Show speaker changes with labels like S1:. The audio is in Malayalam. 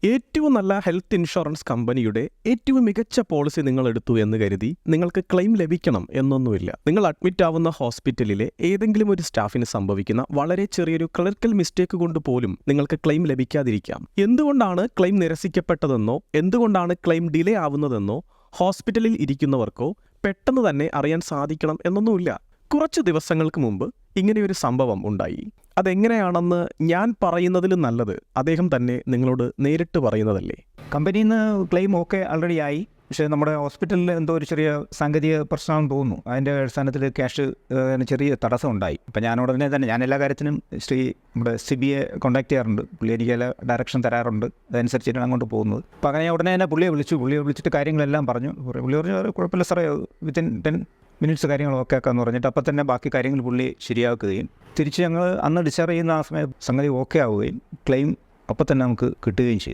S1: ഏറ്റവും നല്ല ഹെൽത്ത് ഇൻഷുറൻസ് കമ്പനിയുടെ ഏറ്റവും മികച്ച പോളിസി നിങ്ങൾ എടുത്തു എന്ന് കരുതി നിങ്ങൾക്ക് ക്ലെയിം ലഭിക്കണം എന്നൊന്നുമില്ല. നിങ്ങൾ അഡ്മിറ്റ് ആവുന്ന ഹോസ്പിറ്റലിലെ ഏതെങ്കിലും ഒരു സ്റ്റാഫിന് സംഭവിക്കുന്ന വളരെ ചെറിയൊരു ക്ലറിക്കൽ മിസ്റ്റേക്ക് കൊണ്ട് പോലും നിങ്ങൾക്ക് ക്ലെയിം ലഭിക്കാതിരിക്കാം. എന്തുകൊണ്ടാണ് ക്ലെയിം നിരസിക്കപ്പെട്ടതെന്നോ എന്തുകൊണ്ടാണ് ക്ലെയിം ഡിലേ ആവുന്നതെന്നോ ഹോസ്പിറ്റലിൽ ഇരിക്കുന്നവർക്കോ പെട്ടെന്ന് തന്നെ അറിയാൻ സാധിക്കണം എന്നൊന്നുമില്ല. കുറച്ച് ദിവസങ്ങൾക്ക് മുമ്പ് ഇങ്ങനെയൊരു സംഭവം ഉണ്ടായി. അതെങ്ങനെയാണെന്ന് ഞാൻ പറയുന്നതിലും നല്ലത് അദ്ദേഹം തന്നെ നിങ്ങളോട് നേരിട്ട് പറയുന്നതല്ലേ.
S2: കമ്പനിയിൽ നിന്ന് ക്ലെയിം ഓക്കെ ആൾറെഡി ആയി. പക്ഷേ നമ്മുടെ ഹോസ്പിറ്റലിൽ എന്തോ ഒരു ചെറിയ സാങ്കേതിക പ്രശ്നമാണെന്ന് തോന്നുന്നു. അതിൻ്റെ അടിസ്ഥാനത്തിൽ ക്യാഷ് ചെറിയ തടസ്സം ഉണ്ടായി. അപ്പം ഞാൻ ഉടനെ തന്നെ ഞാൻ എല്ലാ കാര്യത്തിനും നമ്മുടെ സിബിയെ കോൺടാക്ട് ചെയ്യാറുണ്ട്. പുള്ളി എനിക്ക് എല്ലാ ഡയറക്ഷൻ തരാറുണ്ട്. അതനുസരിച്ചിട്ടാണ് അങ്ങോട്ട് പോകുന്നത്. അപ്പം അങ്ങനെ ഉടനെ തന്നെ പുള്ളിയെ വിളിച്ചിട്ട് കാര്യങ്ങളെല്ലാം പറഞ്ഞു. പുള്ളി പറഞ്ഞു കുഴപ്പമില്ല സാറേ, വിത്തിൻ 10 മിനിറ്റ്സ് കാര്യങ്ങളൊക്കെ ആക്കാമെന്ന് പറഞ്ഞിട്ട് അപ്പം തന്നെ ബാക്കി കാര്യങ്ങൾ പുള്ളി ശരിയാക്കുകയും തിരിച്ച് ഞങ്ങൾ അന്ന് ഡിസ്ചാർജ് ചെയ്യുന്ന ആ സമയം സംഗതി ഓക്കെ ആവുകയും ക്ലെയിം അപ്പം തന്നെ നമുക്ക് കിട്ടുകയും ചെയ്തു.